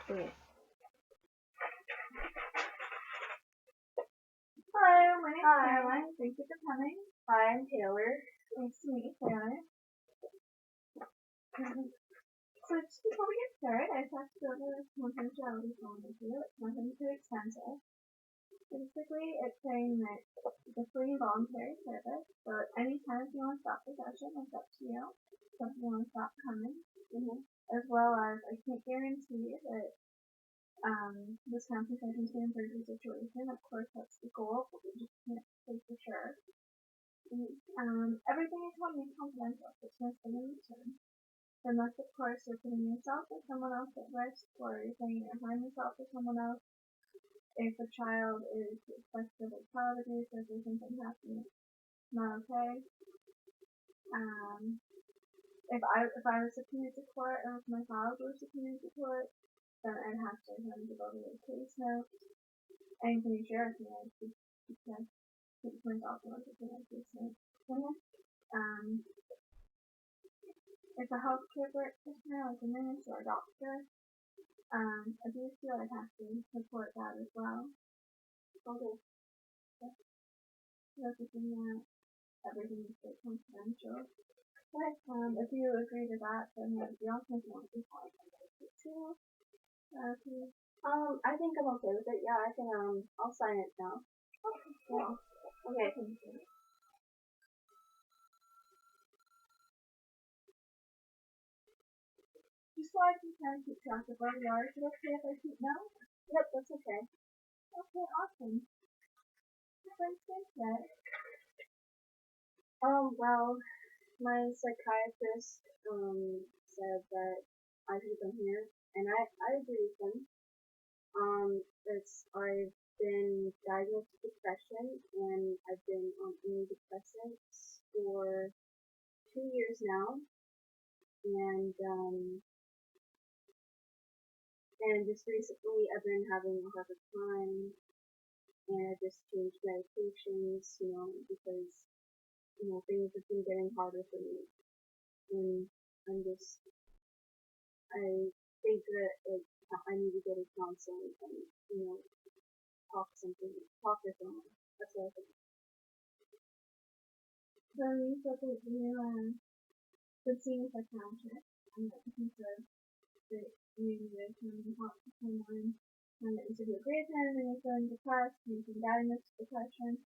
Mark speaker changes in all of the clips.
Speaker 1: Great.
Speaker 2: Hello, my name's
Speaker 1: Hi.
Speaker 2: Carolyn. Thank you for coming.
Speaker 1: Hi, I'm Taylor.
Speaker 2: Nice to meet you, Taylor. So just before we get started, I just have to go over some confidentiality form with you. It's nothing too expensive. Basically, it's saying that it's a free voluntary service, so at any time if you want to stop the session, it's up to you. So if you want to stop coming, as well as I can't guarantee that this conversation is going to improve your situation. Of course, that's the goal, but we just can't say for sure. Everything I told you is confidential, so it's nothing in return. Unless, of course, you're putting yourself or someone else at risk, or you're saying you're harming yourself or someone else. If a child is suspected of child abuse or if there's something happening, it's not okay. If I was subpoenaed to court, or if my child were subpoenaed to court, then I'd have to give over the case note. And can you share with me? Because it's myself who wants to put my case note. If a healthcare practitioner, like a nurse or a doctor, abuse you, I'd have to report that as well. Okay. Noticing that everything is very confidential. But if you agree to that, then that'd be awesome. If you want to be part of it too. Okay.
Speaker 1: I think I'm okay with it. Yeah, I can, I'll sign it now.
Speaker 2: Okay, cool.
Speaker 1: Okay.
Speaker 2: Thank you. Just so I can kind of keep track of where we are, is it okay if I keep notes?
Speaker 1: Yep, that's okay.
Speaker 2: Okay, awesome. Thanks, today.
Speaker 1: Well, my psychiatrist, said that I should come here, and I agree with him. I've been diagnosed with depression, and I've been on antidepressants for 2 years now, and just recently I've been having a harder time, and I just changed medications, because, things have been getting harder for me, and I think that, like, I need to go to counseling and, talk to someone. That's what I think.
Speaker 2: So you said that you been seeing a psychiatrist, and that he said that you would come and talk to someone, and that you said you agreed with him, and you're feeling depressed, and you've been diagnosed with depression,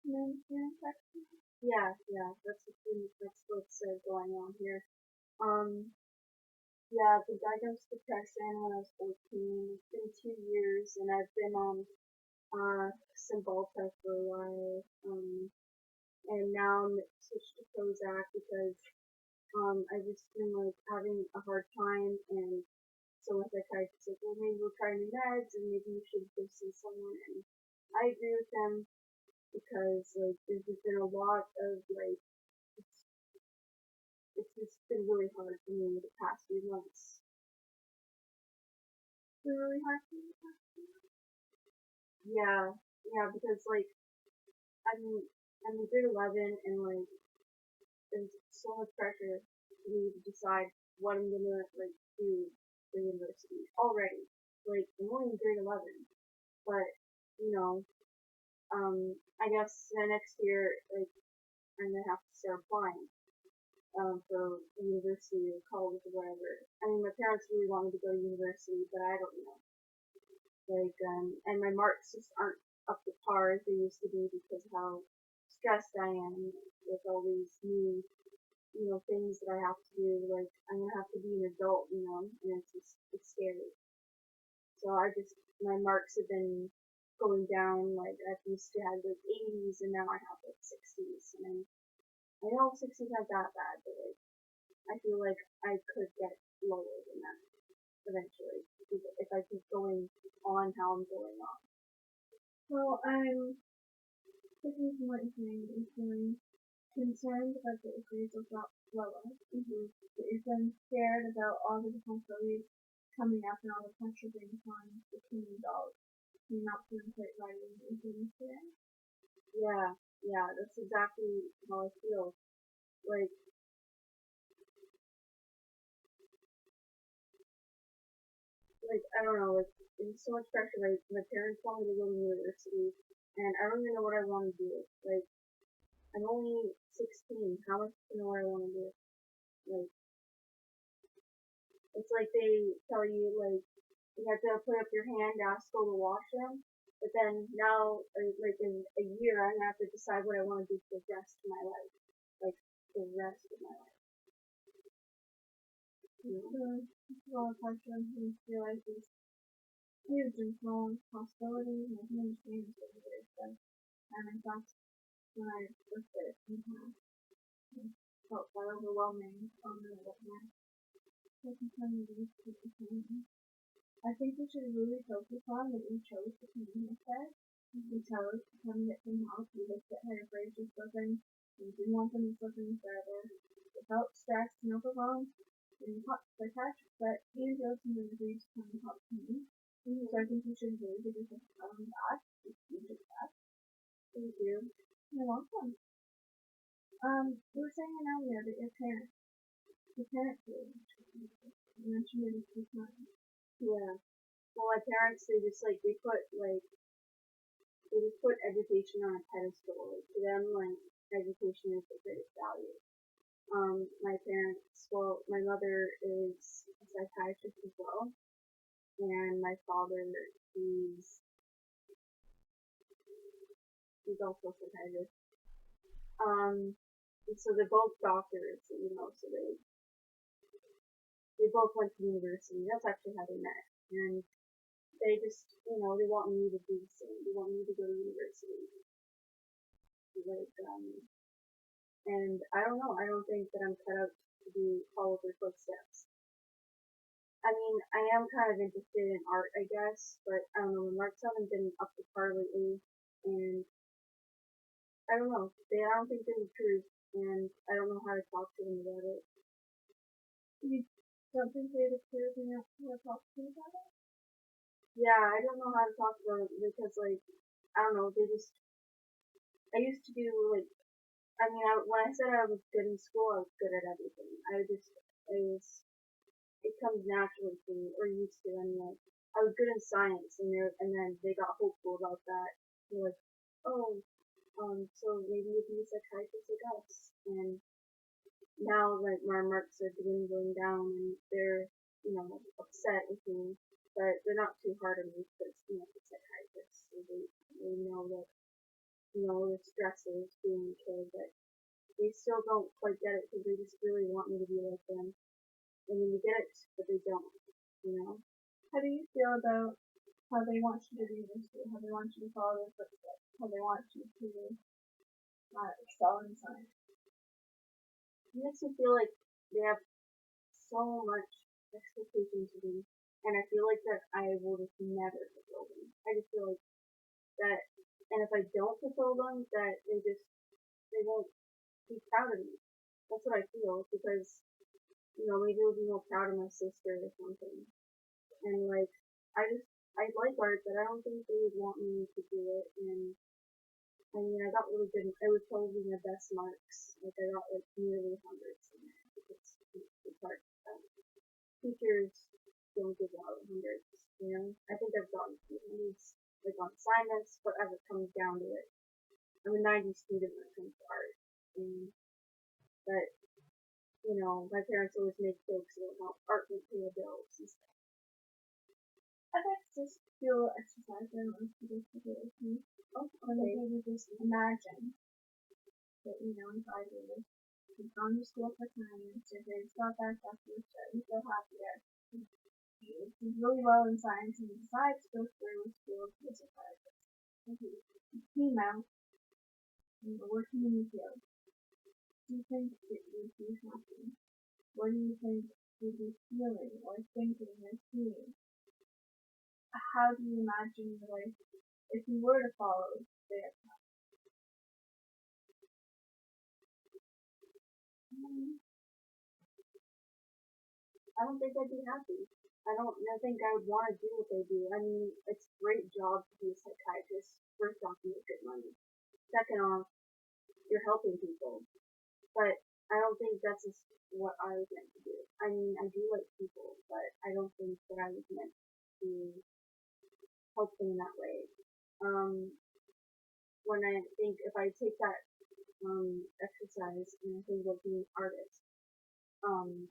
Speaker 2: and then you're infected.
Speaker 1: Yeah, that's what's going on here. Yeah, I've been diagnosed with depression when I was 14. It's been 2 years, and I've been on Cymbalta for a while. And now I'm switched to Prozac because I've just been like having a hard time, and so my psychiatrist said, well, maybe we'll try new meds, and maybe you should go see someone. And I agree with them because like there's just been a lot of like it's just been really hard for me the past few months.
Speaker 2: It's been really hard for you.
Speaker 1: Yeah, because like I'm in grade 11, and like there's so much pressure for me to decide what I'm gonna like do for university already. Like I'm only in grade 11, but you know, I guess the next year like I'm gonna have to start applying for university or college or whatever. I mean, my parents really want me to go to university, but I don't know. Like, and my marks just aren't up to par as they used to be because of how stressed I am with all these new, things that I have to do. Like, I'm gonna have to be an adult, and it's scary. So my marks have been going down. Like, I used to have like 80s, and now I have like 60s. And I know 60s aren't that bad, but like, I feel like I could get lower than that eventually if I keep going on how I'm going on.
Speaker 2: Well, I'm thinking from what you're saying, that you're feeling concerned about the grades will drop lower. That you've been scared about all the difficulties coming up and all the pressure being put on the teen adult. You're not feeling quite right in your feelings today.
Speaker 1: Yeah, that's exactly how I feel. Like, like I don't know, like it's so much pressure. Like my parents want me to go to university, and I don't even know what I want to do. Like I'm only 16. How much do I know what I want to do? Like it's like they tell you like you have to put up your hand, ask go to the washroom. But then now, like in a year, I'm gonna have to decide what I want to do for the rest of my life, like the rest of my life. You know?
Speaker 2: It's a lot of pressure and you feel like these huge and small possibilities and I can understand what it is, but in fact, when I looked at it in half, it felt quite overwhelming. I don't know what next. I can tell you these people. I think we should really focus on what you chose to communicate there. You chose to come get some help. You looked at her grades were slipping. You didn't want them to slip any further. You felt stressed and overwhelmed. And you talked to the psychiatrist, but you chose to agreed to come and talk to me. So I think you should really give yourself a pat on the back. You did that.
Speaker 1: Thank you.
Speaker 2: You're welcome. You were saying earlier that your parents you mentioned it a few times.
Speaker 1: Yeah. Well, my parents, they just like they just put education on a pedestal. Like to them, like education is the greatest value. My parents, well, my mother is a psychiatrist as well, and my father, he's he's also a psychiatrist. So they're both doctors, you know, so they both went to university. That's actually how they met, and they just, you know, they want me to do the same. They want me to go to university. Like, and I don't know. I don't think that I'm cut out to follow their footsteps. I mean, I am kind of interested in art, I guess, but I don't know. My marks haven't been up to par lately, and I don't know. I don't think they're the truth, and I don't know how to talk to them about it.
Speaker 2: You don't think they're the truth and you have to talk to them about it?
Speaker 1: Yeah, I don't know how to talk about it because, like, I don't know. They just. I used to do like. I mean, when I said I was good in school, I was good at everything. I was it comes naturally to me, or used to anyway. I was good in science, and then they got hopeful about that. They're like, oh, so maybe you'll be a psychiatrist like us. And now, like, my marks are dwindling down, and they're, you know, upset with me, but they're not too hard on me because, you know, the psychiatrists, so they know that, you know, the stresses being a kid, but they still don't quite get it because they just really want me to be like them. I mean, they get it, but they don't, you know?
Speaker 2: How do you feel about how they want you to do university, how they want you to follow their footsteps, how they want you to excel in science?
Speaker 1: It makes me feel like they have so much expectation to me, and I feel like that I will just never fulfill them. I just feel like that, and if I don't fulfill them, that they won't be proud of me. That's what I feel because you know maybe they'll be more proud of my sister or something. And like I like art, but I don't think they would want me to do it. And I mean, I got really good. It was probably my best marks. Like I got like nearly hundreds in there. It's hard. Teachers don't give out hundreds. You know, I think I've gotten hundreds like on assignments, whatever comes down to it. I'm a 90 student when it comes to art, and but you know, my parents always make jokes about how art will pay the bills and stuff.
Speaker 2: I'd like to just do a little exercise that I want you to do with me. Okay. Maybe just imagine that, you know, in 5 years, you've gone to school for science, your grades got back after you started to feel happier. You did really well in science and you decide to go through with school to be a psychiatrist. Okay. You came out and you're working in the field. Do you think that you would be happy? What do you think you'd be feeling or thinking or seeing? How do you imagine your life if you were to follow their path?
Speaker 1: I don't think I'd be happy. I think I would want to do what they do. I mean, it's a great job to be a psychiatrist. First off, you make good money. Second off, you're helping people. But I don't think that's just what I was meant to do. I mean, I do like people, but I don't think that I was meant to help them in that way. When I think if I take that exercise and I think about being an artist, um,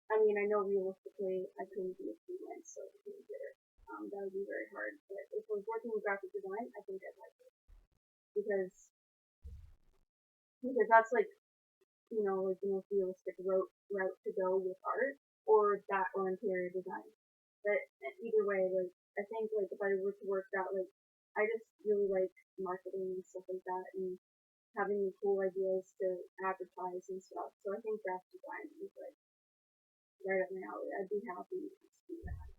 Speaker 1: I mean, I know realistically I couldn't be a freelance painter. That would be very hard. But if I was working with graphic design, I think I'd like it because that's like like the most realistic route to go with art or that or interior design. But either way, like I think like if I were to work that like I just really like marketing and stuff like that and having cool ideas to advertise and stuff. So I think graphic design is like right up my alley. I'd be happy to do that.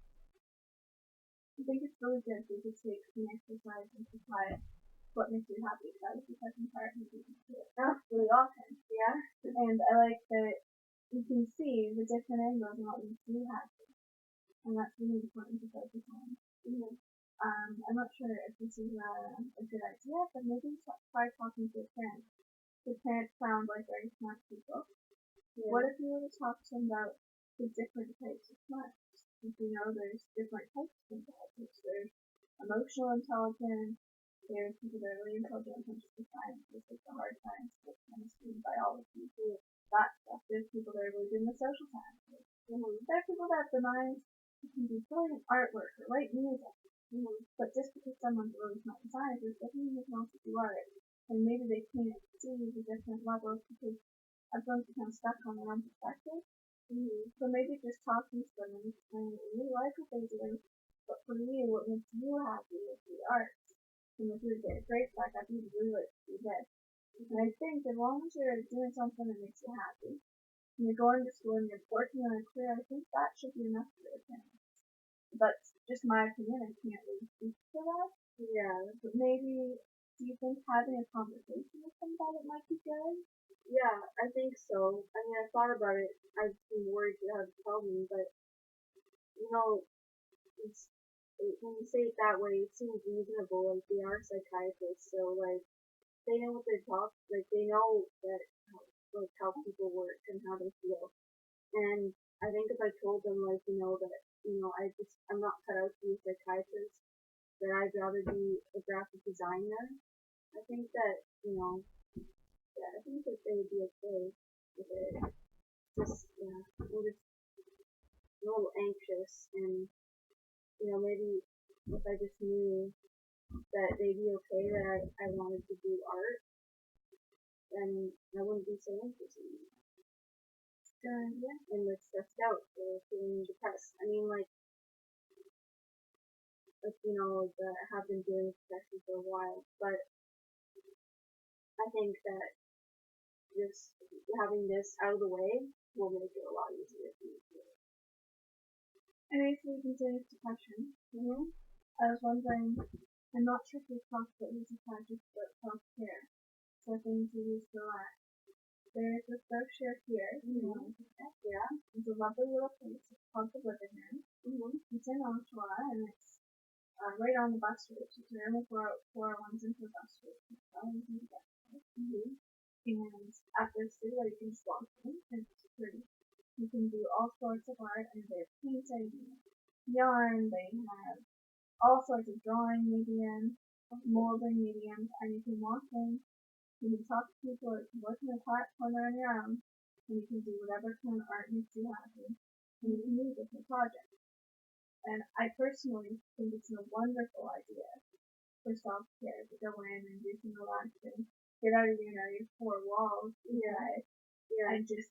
Speaker 2: I think it's really good to just take an exercise and apply what makes you happy. That is the second part of it really often.
Speaker 1: Yeah.
Speaker 2: And I like that you can see the different angles and what makes you happy. And that's really important to focus on.
Speaker 1: Mm-hmm.
Speaker 2: I'm not sure if this is a good idea, but maybe try talking to your parents. Your parents sound like very smart people. Yeah. What if you were to talk to them about the different types of smart? If you know there's different types of intelligence. There's emotional intelligence. There's people that are really intelligent when it comes to science, like the hard science, like chemistry, biology, that stuff. There's people that are really good in the social sciences. Mm-hmm. There are people that the minds can do brilliant artwork or write music. Mm-hmm. But just because someone's really smart in science doesn't mean they can also do art. And maybe they can't see the different levels because everyone's become stuck on their own perspective. Mm-hmm. So maybe just talking to them and explaining that you like what they do, but for you, what makes you happy is the art. And if you get a great back up, you really like to do this. Mm-hmm. And I think as long as you're doing something that makes you happy, and you're going to school and you're working on a career, I think that should be enough for your parents. That's just my opinion. I can't really speak for that. Yeah. But maybe, do you think having a conversation with them about it might be good?
Speaker 1: Yeah, I think so. I mean, I thought about it. I've been worried to have to tell me, but when you say it that way, it seems reasonable. Like they are psychiatrists, so like they know what they're like they know that how people work and how they feel. And I think if I told them like that I'm not cut out to be a psychiatrist, that I'd rather be a graphic designer. I think that yeah, I think that they would be okay with it. Just I'm just a little anxious, and maybe if I just knew that they'd be okay that I wanted to do art, then I wouldn't be so anxious anymore. Yeah, and like stressed out or feeling depressed. I mean, like I have been doing depression for a while, but I think that just having this out of the way will make it a lot easier for me to do it.
Speaker 2: I recently been doing depression. Mm-hmm. I was wondering, I'm not sure if you've talked about these psychiatrists about self-care. So things you use to relax. There's a brochure here. Mm-hmm. Yeah. It's a lovely little place. It's called the Living Room. Mm-hmm. It's in Oshawa, and it's right on the bus route. It's right on the 401s into the bus route. Mm-hmm. And at this studio, you can just walk in, and it's pretty. You can do all sorts of art, and they have painting, yarn, they have all sorts of drawing mediums, molding mediums, and you can walk in, you can talk to people, you can work in a quiet corner on your own, and you can do whatever kind of art makes you happy, and you can do different projects. And I personally think it's a wonderful idea for self-care to go in and do some relaxing, get out of your four walls, and just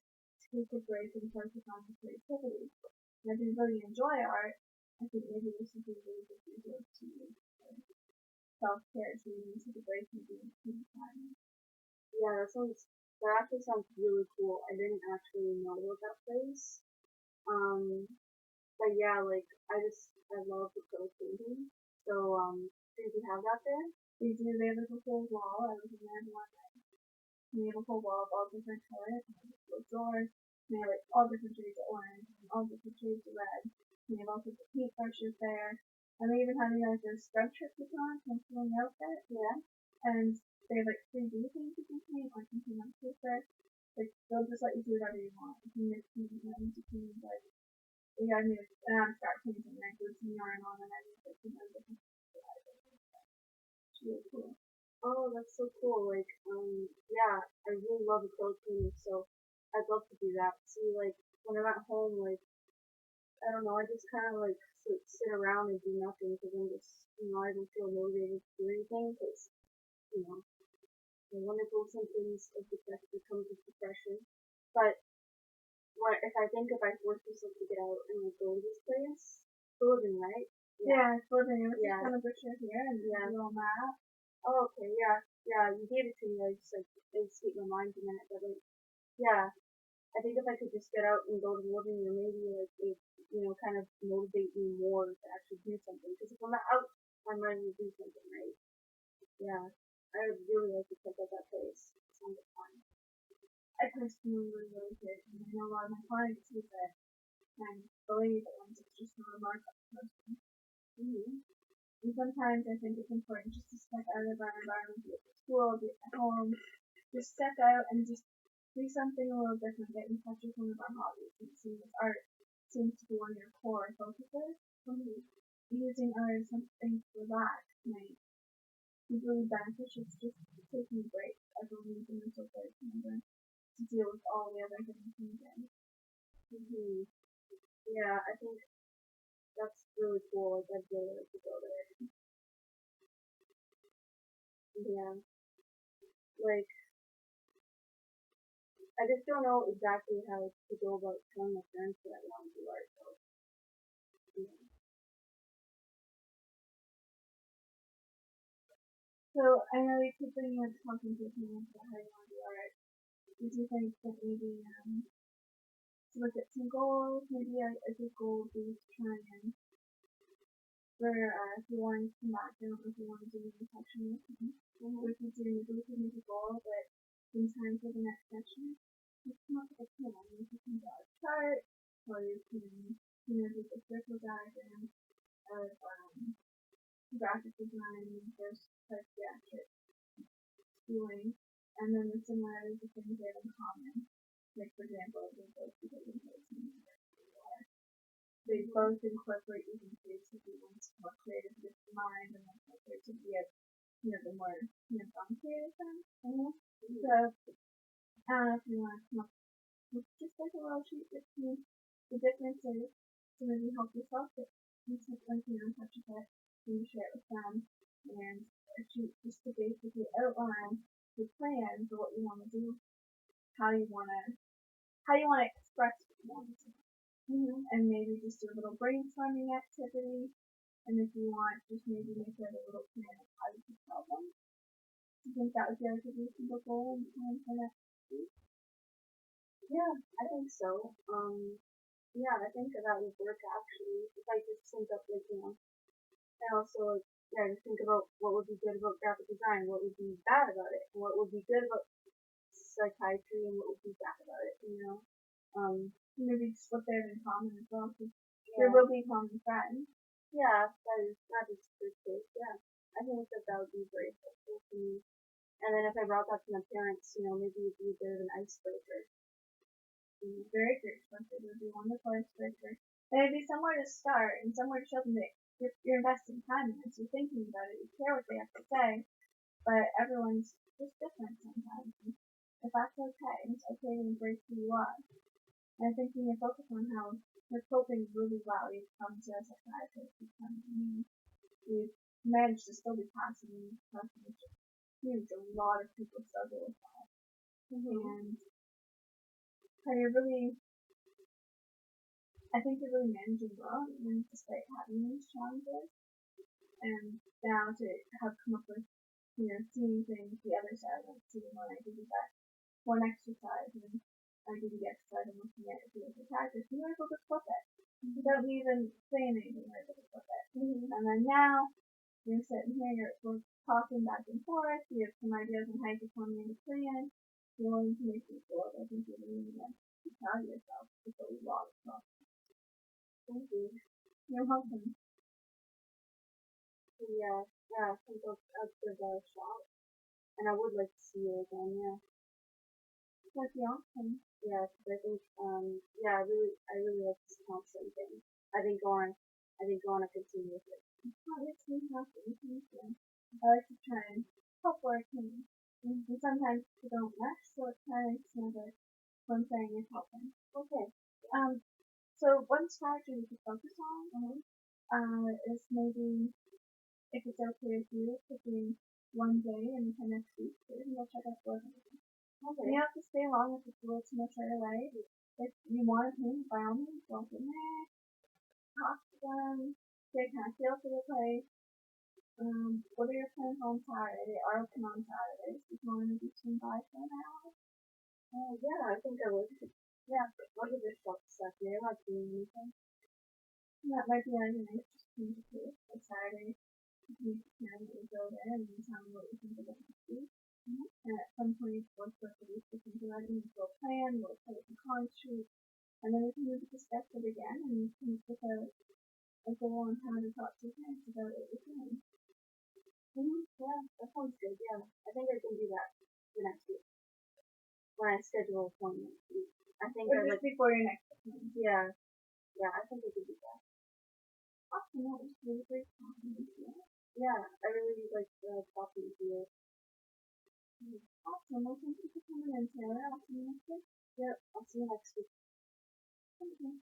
Speaker 2: take a break and focus on your creativity. And if you really enjoy art, I think maybe this would be a really good resource to you. Self-care, so you need to take a break and do time.
Speaker 1: Yeah, that actually sounds really cool. I didn't actually know about that place. But yeah, like I love the code painting. So did you have that there?
Speaker 2: They do. They have a whole wall. I was in there one night. They have a whole wall of all different colors, and they have doors. And they have like all different shades of orange and all different shades of red. And they have all sorts of paintbrushes there. And they even have like a scrub shirt you can on, penciling outfit. Yeah. And they have like 3D things you can paint, like you can paper. Like they'll just let you do whatever you want. You can mix paint and you can like I'm start painting and I go to some yarn on and I made like different really cool.
Speaker 1: Oh, that's so cool. Like, yeah, I really love acrylic painting, so I'd love to do that. See, like, when I'm at home, like, I don't know, I just kind of like sit around and do nothing because I'm just, I don't feel motivated to do anything because, you know, the wonderful symptoms of depression comes with depression. But what if I think if I force myself to get out and like go to this place, Golden, right?
Speaker 2: Yeah, it's living. It was
Speaker 1: Yeah.
Speaker 2: just kind of picture here and a little map.
Speaker 1: Oh, okay, yeah, you gave it to me. I just like it escaped my mind a minute, but like, yeah, I think if I could just get out and go to the living room, maybe like it, kind of motivate me more to actually do something. Because if I'm not out, I'm ready to do something, right? Yeah, I would really like to check out that place. It sounds like fun.
Speaker 2: I personally really like it, and I know a lot of my clients use it, and believe it once it's just a remarkable person.
Speaker 1: Mm-hmm.
Speaker 2: And sometimes I think it's important just to step out of our environment, be it at school, be it at home, just step out and just do something a little different, get in touch with one of our hobbies. And it seems art seems to be one of your core focuses. Using art as something to relax might be really beneficial to just taking a break. Everyone needs a mental break to deal with all the other things in the day.
Speaker 1: Mm-hmm. Yeah, I think that's really cool. Like, I'd really like to go there. Yeah. Like, I just don't know exactly how to go about telling my parents that I want to do art, though. Yeah.
Speaker 2: So I know you keep bringing up talking to your parents about how you want to do art. Did you think that maybe to look at some goals, maybe a good goal would be to try and for if you want to come back, I don't know if you want to do any section with me. Or if you do, maybe we can make a goal, but in time for the next section, just come up with a plan. You can draw a chart, or you can, do the circle diagram of graphic design versus psychiatric schooling, and then the similarities of things they have in common. Like, for example, they both do the they both incorporate using creativity. One's more creative with the mind, and one's more creativity at the more hands-on creative sense. So I don't know if you want to come up with just like a little sheet with the differences to maybe help yourself get once you're in touch with it, and you share it with them, and a sheet just to basically outline the plan for what you want to do, how you want to express what you want to do. And maybe just do a little brainstorming activity. And if you want, just maybe make it a little plan of how you can tell them. Do you think that would be like a reasonable goal in time for next week?
Speaker 1: Yeah, I think so. Yeah, I think that would work actually. If I just think of like, and also like, yeah, just think about what would be good about graphic design, what would be bad about it, and what would be good about psychiatry, and what would be bad about it.
Speaker 2: Maybe just what they have in common as well, because there will be common friends.
Speaker 1: Yeah, that is true. Yeah, I think that would be very helpful for me. And then if I brought that to my parents, maybe it'd be a bit of an icebreaker.
Speaker 2: Very good. It would be wonderful icebreaker. And it'd be somewhere to start and somewhere to show them that you're investing time in this, you're thinking about it, you care what they have to say, but everyone's just different sometimes. And if that's okay, it's okay to embrace who you are. And I think when you focus on how you're coping really well, you've come to a psychiatrist, you've managed to still be passive in depression, which is huge. A lot of people struggle with that. And how you're really, I think you're really managing well, even despite having these challenges. And now to have come up with, seeing things the other side, like seeing when I give you that one exercise and I give you the exercise and looking at it as a practice, you're able to flip it. Without me even saying anything, you're able to flip it. And then now, you're sitting here, we're talking back and forth, you have some ideas on how you can formulate a plan, you're willing to make these goals. I think you're really going to be proud of yourself. It's a lot of stuff.
Speaker 1: Thank you.
Speaker 2: You're welcome.
Speaker 1: Yeah, I think I'll give that a shot. And I would like to see you again, yeah.
Speaker 2: That'd be awesome.
Speaker 1: Yeah, because I think, I really like this counseling thing. I think I didn't want to continue with it.
Speaker 2: That makes me happy. Thank you. I like to try and help where I can. And sometimes we don't mesh, so it kind of makes another one thing is helping.
Speaker 1: Okay.
Speaker 2: So one strategy we could focus on is maybe, if it's okay with you, picking one day in the next week and we'll check out the everything.
Speaker 1: Okay.
Speaker 2: You don't have to stay long if it's a little too much right away. If you want to paint, by all means, go from there. Talk to them. Get kind of feel for the place. What are your plans on Saturday? They are open on Saturdays. If you want to do swing by for an hour.
Speaker 1: Yeah, I think I would. Yeah, what are the shop stuff? You're not doing anything.
Speaker 2: That might be a nice just change of pace. Like Saturday, you can go there and then tell me what you think of the next week. And at some point, once we're ready to think about it, we'll plan, we'll put it in concrete, and then we can move to discuss it again and come up with a goal on how to talk to your parents about what we're doing.
Speaker 1: Yeah, that sounds good. Yeah, I think I can do that the next week when I schedule appointments. I think
Speaker 2: Or just before your next appointment.
Speaker 1: Yeah, I think I could do that.
Speaker 2: Awesome, that was really great talking with you.
Speaker 1: Yeah, I really like talking to you.
Speaker 2: Awesome, well thank you for coming in, Taylor. I'll see you next week.
Speaker 1: Yep, I'll see you next week.
Speaker 2: Thank you.